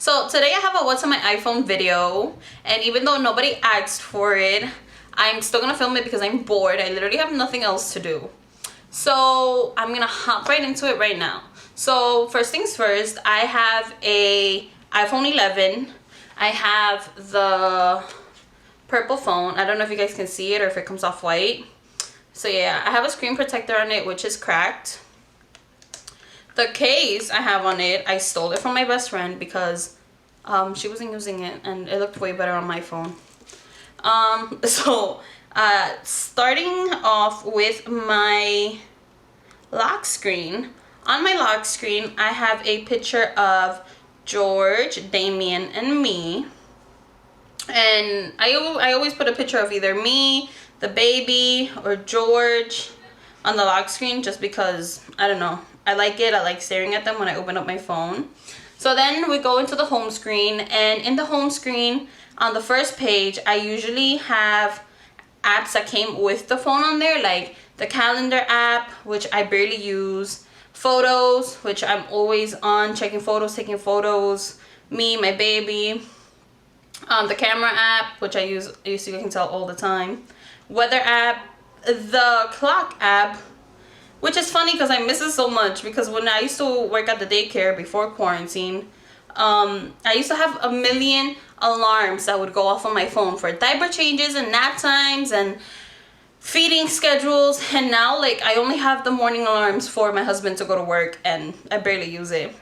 So today I have a what's on my iPhone video, and even though nobody asked for it, I'm still gonna film it because I'm bored. I literally have nothing else to do. So I'm gonna hop right into it right now. So first things first, I have a iPhone 11. I have the purple phone. I don't know if you guys can see it or if it comes off white. So yeah, I have a screen protector on it, which is cracked. The case I have on it, I stole it from my best friend because she wasn't using it and it looked way better on my phone. Starting off with my lock screen. On my lock screen, I have a picture of George, Damien, and me. And I always put a picture of either me, the baby, or George on the lock screen just because, I don't know, I like it. I like staring at them when I open up my phone. So then we go into the home screen, and in the home screen, on the first page, I usually have apps that came with the phone on there, like the calendar app, which I barely use, photos, which I'm always on checking photos, taking photos, me, my baby, the camera app, which I use so you can tell all the time, weather app, the clock app, which is funny because I miss it so much because when I used to work at the daycare before quarantine, I used to have a million alarms that would go off on my phone for diaper changes and nap times and feeding schedules, and now like I only have the morning alarms for my husband to go to work and I barely use it.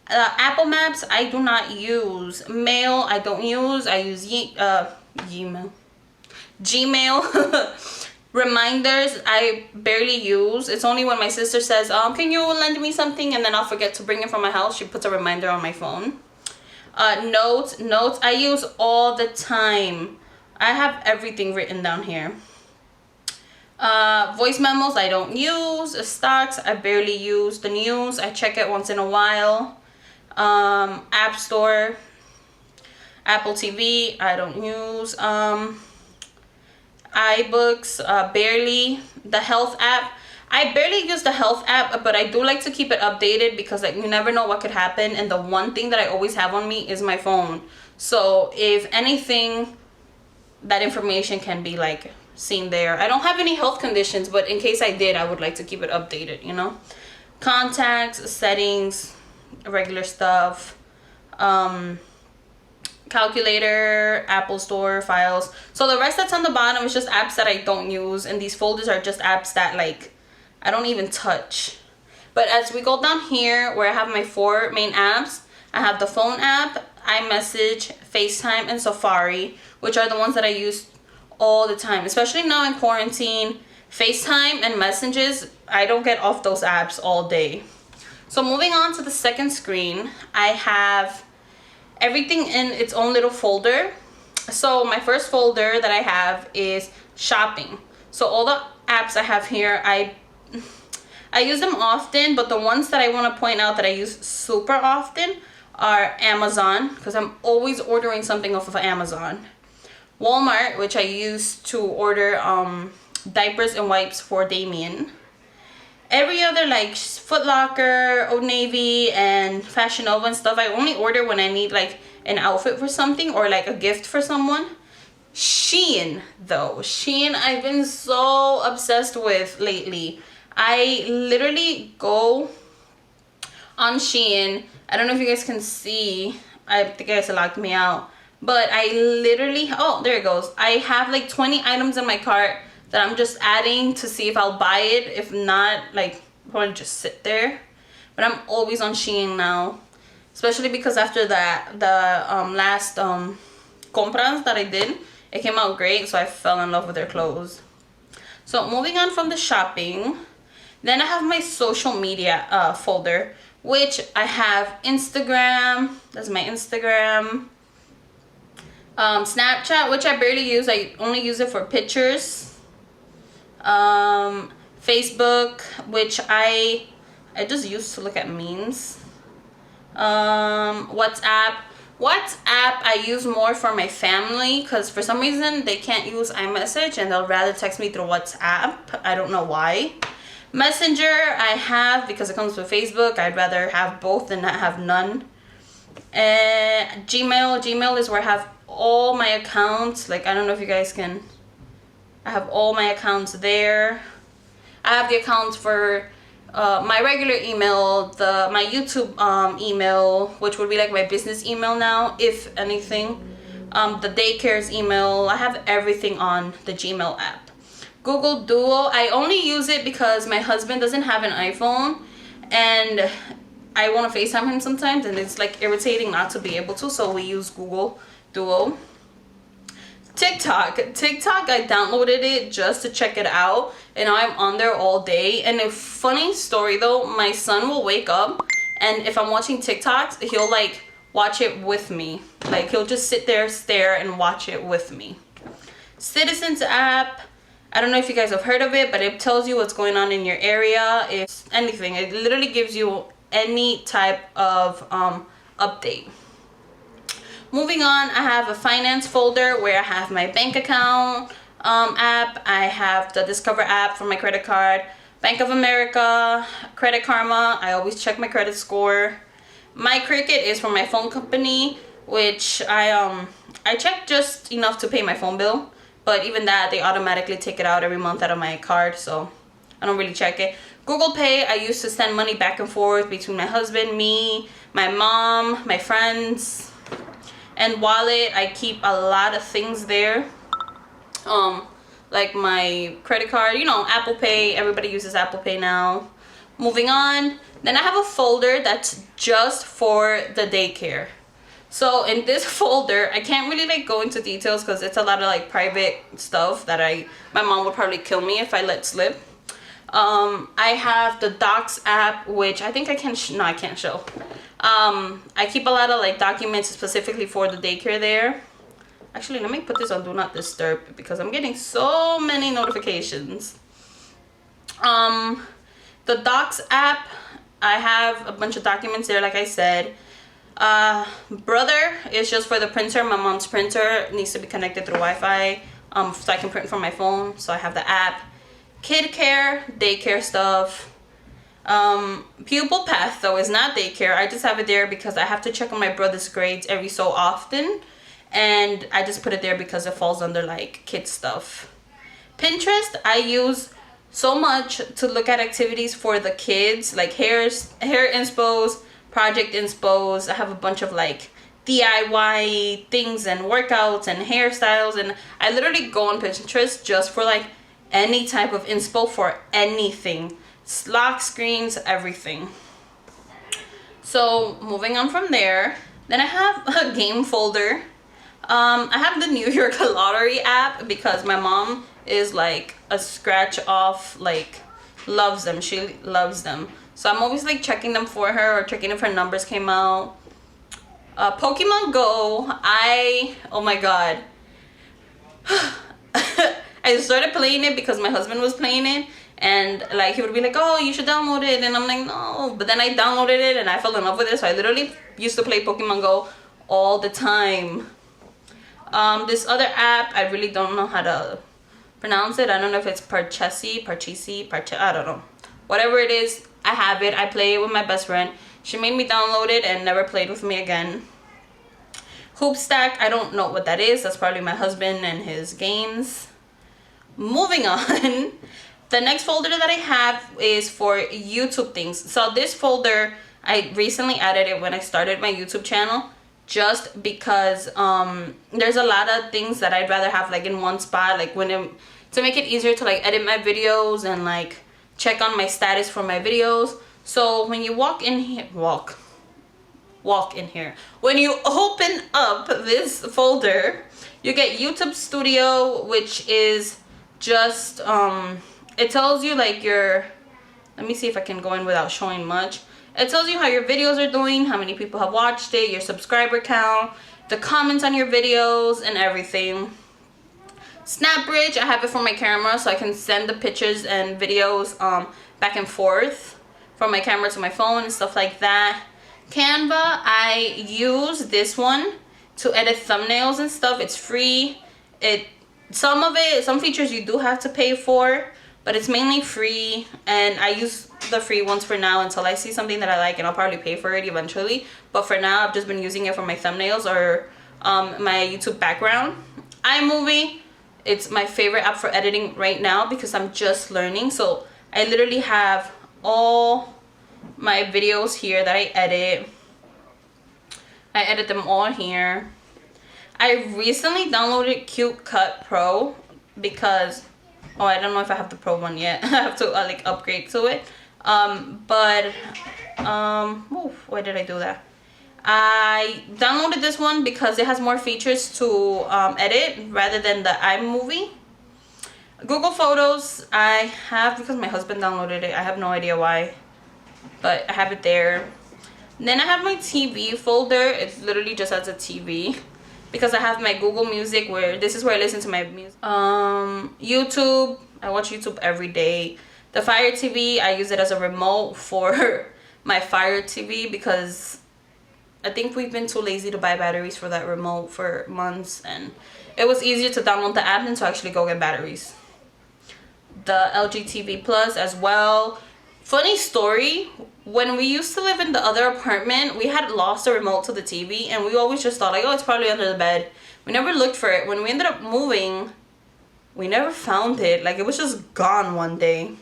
Apple Maps I do not use. Mail I don't use. I use Gmail. Reminders I barely use. It's only when my sister says, can you lend me something, and then I'll forget to bring it from my house. She puts a reminder on my phone. Notes I use all the time. I have everything written down here. Voice memos I don't use. Stocks I barely use. The news I check it once in a while. App Store, Apple TV I don't use. iBooks barely. The health app I barely use. The health app, but I do like to keep it updated because like you never know what could happen, and the one thing that I always have on me is my phone. So if anything, that information can be like seen there. I don't have any health conditions, but in case I did, I would like to keep it updated, you know. Contacts, settings, regular stuff, calculator, Apple Store, files. So the rest that's on the bottom is just apps that I don't use, and these folders are just apps that like I don't even touch. But as we go down here where I have my 4 main apps, I have the phone app, iMessage, FaceTime, and Safari, which are the ones that I use all the time, especially now in quarantine. FaceTime and messages, I don't get off those apps all day. So moving on to the second screen, I have everything in its own little folder. So my first folder that I have is shopping. So all the apps I have here, I use them often, but the ones that I want to point out that I use super often are Amazon, because I'm always ordering something off of Amazon. Walmart, which I use to order diapers and wipes for Damien. Every other, like Foot Locker, Old Navy, and Fashion Nova and stuff, I only order when I need like an outfit for something or like a gift for someone. Shein though, Shein I've been so obsessed with lately. I literally go on Shein. I don't know if you guys can see. I think you guys locked me out. But I literally, oh, there it goes. I have like 20 items in my cart that I'm just adding to see if I'll buy it. If not, like, probably just sit there. But I'm always on Shein now. Especially because after that, the last compras that I did, it came out great. So I fell in love with their clothes. So moving on from the shopping, then I have my social media folder, which I have Instagram. That's my Instagram. Snapchat, which I barely use. I only use it for pictures. Facebook, which I just use to look at memes. WhatsApp I use more for my family because for some reason they can't use iMessage and they'll rather text me through WhatsApp. I don't know why. Messenger I have because it comes with Facebook. I'd rather have both than not have none. And Gmail is where I have all my accounts. Like, I don't know if you guys can, I have all my accounts there. I have the accounts for my regular email, my YouTube email, which would be like my business email now, if anything. The Daycare's email. I have everything on the Gmail app. Google Duo, I only use it because my husband doesn't have an iPhone, and I want to FaceTime him sometimes, and it's like irritating not to be able to, so we use Google Duo. TikTok, I downloaded it just to check it out, and now I'm on there all day. And a funny story though, my son will wake up, and if I'm watching TikToks, he'll like watch it with me. Like, he'll just sit there, stare, and watch it with me. Citizens app, I don't know if you guys have heard of it, but it tells you what's going on in your area. It's anything. It literally gives you any type of update. Moving on, I have a finance folder where I have my bank account app. I have the Discover app for my credit card, Bank of America, Credit Karma. I always check my credit score. My Cricket is for my phone company, which I check just enough to pay my phone bill. But even that, they automatically take it out every month out of my card, so I don't really check it. Google Pay, I used to send money back and forth between my husband, me, my mom, my friends. And Wallet, I keep a lot of things there. Like my credit card, you know, Apple Pay. Everybody uses Apple Pay now. Moving on, then I have a folder that's just for the Daycare. So in this folder, I can't really like go into details because it's a lot of like private stuff that my mom would probably kill me if I let slip. I have the Docs app, which I think I can, no, I can't show. I keep a lot of like documents specifically for the Daycare there. Actually, let me put this on Do Not Disturb because I'm getting so many notifications. The Docs app, I have a bunch of documents there, like I said. Brother is just for the printer. My mom's printer needs to be connected through Wi-Fi, so I can print from my phone. So I have the app. Kid Care, Daycare stuff. Pupil Path though is not Daycare. I just have it there because I have to check on my brother's grades every so often, and I just put it there because it falls under like kid stuff. Pinterest, I use so much to look at activities for the kids, like hair inspos, project inspos. I have a bunch of like DIY things and workouts and hairstyles, and I literally go on Pinterest just for like any type of inspo for anything. Lock screens, everything. So moving on from there, then I have a game folder. I have the New York Lottery app because my mom is like a scratch off, like loves them. She loves them. So I'm always like checking them for her or checking if her numbers came out. Pokemon Go, oh my god. I started playing it because my husband was playing it, and like he would be like, oh, you should download it, and I'm like, no. But then I downloaded it and I fell in love with it, so I literally used to play Pokemon Go all the time. This other app, I really don't know how to pronounce it. I don't know if it's Parchesi, I don't know. Whatever it is, I have it. I play it with my best friend. She made me download it and never played with me again. Hoopstack, I don't know what that is. That's probably my husband and his games. Moving on, the next folder that I have is for YouTube things. So this folder, I recently added it when I started my YouTube channel, just because there's a lot of things that I'd rather have like in one spot, like to make it easier to like edit my videos and like check on my status for my videos. So when you walk in here, when you open up this folder, you get YouTube Studio, which is just it tells you like let me see if I can go in without showing much. It tells you how your videos are doing, how many people have watched it, your subscriber count, the comments on your videos, and everything. SnapBridge, I have it for my camera, so I can send the pictures and videos back and forth from my camera to my phone and stuff like that. Canva, I use this one to edit thumbnails and stuff. It's free. Some features you do have to pay for, but it's mainly free, and I use the free ones for now until I see something that I like, and I'll probably pay for it eventually. But for now, I've just been using it for my thumbnails or my YouTube background. iMovie, it's my favorite app for editing right now because I'm just learning. So I literally have all my videos here that I edit. I edit them all here. I recently downloaded CuteCut Pro because, oh, I don't know if I have the Pro one yet. I have to like upgrade to it. Why did I do that? I downloaded this one because it has more features to edit rather than the iMovie. Google Photos I have because my husband downloaded it. I have no idea why, but I have it there. Then I have my TV folder. It's literally just as a TV because I have my Google Music, where this is where I listen to my music. YouTube, I watch YouTube every day. The Fire TV, I use it as a remote for my Fire TV because I think we've been too lazy to buy batteries for that remote for months, and it was easier to download the app than to actually go get batteries. The LG TV Plus as well. Funny story, when we used to live in the other apartment, we had lost a remote to the TV, and we always just thought like, oh, it's probably under the bed. We never looked for it. When we ended up moving, we never found it. Like, it was just gone one day.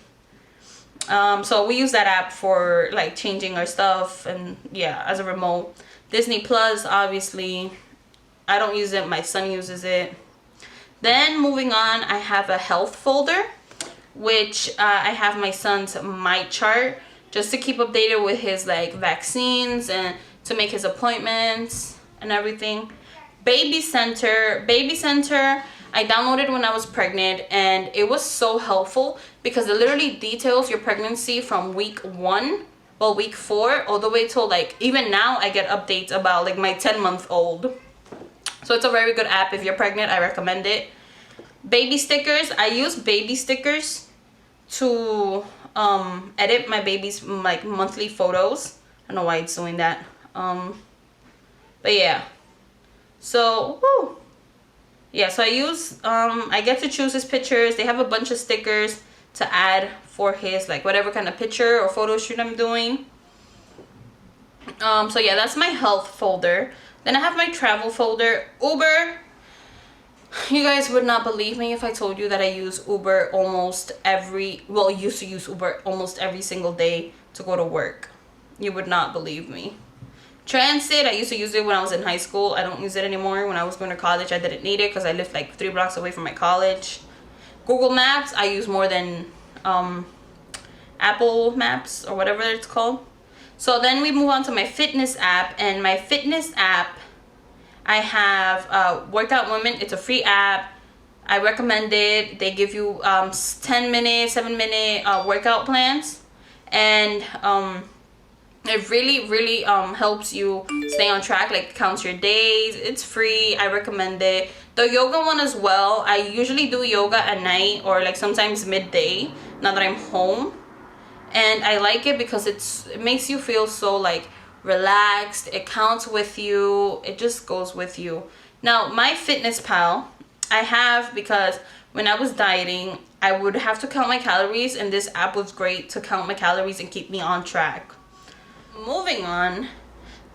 So we use that app for like changing our stuff, and yeah, as a remote. Disney Plus, obviously, I don't use it, my son uses it. Then moving on, I have a health folder, which I have my son's My Chart just to keep updated with his like vaccines and to make his appointments and everything. Baby Center, I downloaded when I was pregnant, and it was so helpful because it literally details your pregnancy from week 1, well, week 4, all the way till like, even now I get updates about like my 10-month-old. So it's a very good app if you're pregnant. I recommend it. Baby stickers, I use baby stickers to edit my baby's like monthly photos. I don't know why it's doing that. But yeah. So, woo. Yeah, so I use, I get to choose his pictures. They have a bunch of stickers to add for his, like, whatever kind of picture or photo shoot I'm doing. So yeah, that's my health folder. Then I have my travel folder. Uber. You guys would not believe me if I told you that I use Uber used to use Uber almost every single day to go to work. You would not believe me. Transit, I used to use it when I was in high school. I don't use it anymore. When I was going to college, I didn't need it because I lived like 3 blocks away from my college. Google Maps, I use more than Apple Maps or whatever it's called. So then we move on to my fitness app, and my fitness app, I have Workout Women. It's a free app. I recommend it. They give you 10-minute, 7-minute workout plans, and it really helps you stay on track, like counts your days. It's free. I recommend it. The yoga one as well. I usually do yoga at night or like sometimes midday now that I'm home, and I like it because it makes you feel so like relaxed. It counts with you. It just goes with you. Now my Fitness Pal I have because when I was dieting I would have to count my calories, and this app was great to count my calories and keep me on track. Moving on,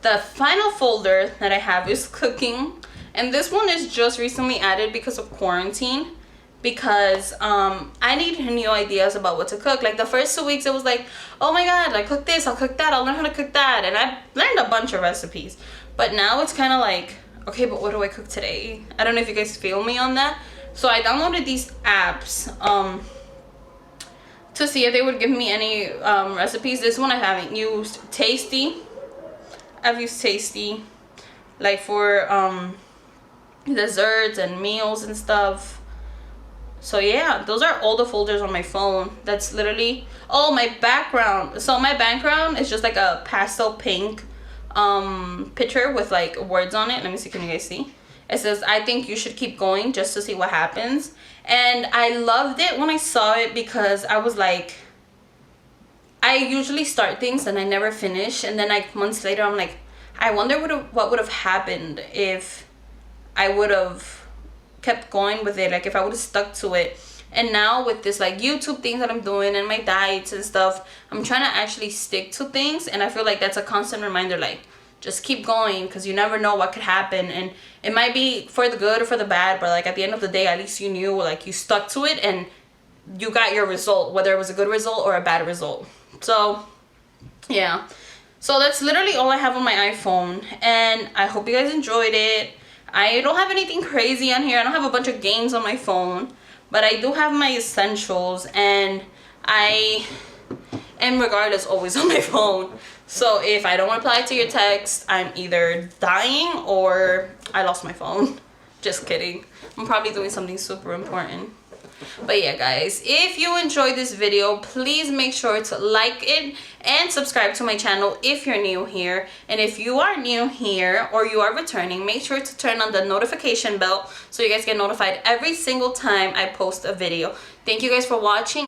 the final folder that I have is cooking, and this one is just recently added because of quarantine, because I need new ideas about what to cook. Like the first 2 weeks it was like, oh my god, I cook this, I'll cook that, I'll learn how to cook that, and I learned a bunch of recipes. But now it's kind of like, okay, but what do I cook today? I don't know if you guys feel me on that. So I downloaded these apps to see if they would give me any recipes. This one I haven't used. Tasty, I've used Tasty like for desserts and meals and stuff. So yeah, those are all the folders on my phone. That's literally, oh, my background. So my background is just like a pastel pink picture with like words on it. Let me see, can you guys see? It says, I think you should keep going just to see what happens. And I loved it when I saw it because I was like, I usually start things and I never finish, and then like months later I'm like, I wonder what would have happened if I would have kept going with it, like if I would have stuck to it. And now with this like YouTube thing that I'm doing and my diets and stuff, I'm trying to actually stick to things. And I feel like that's a constant reminder, like, just keep going, because you never know what could happen, and it might be for the good or for the bad, but like at the end of the day, at least you knew, like, you stuck to it and you got your result, whether it was a good result or a bad result. So yeah, so that's literally all I have on my iPhone, and I hope you guys enjoyed it. I don't have anything crazy on here. I don't have a bunch of games on my phone, but I do have my essentials, and I am regardless always on my phone. So if I don't reply to your text, I'm either dying or I lost my phone. Just kidding. I'm probably doing something super important. But yeah, guys, if you enjoyed this video, please make sure to like it and subscribe to my channel if you're new here. And if you are new here or you are returning, make sure to turn on the notification bell so you guys get notified every single time I post a video. Thank you guys for watching.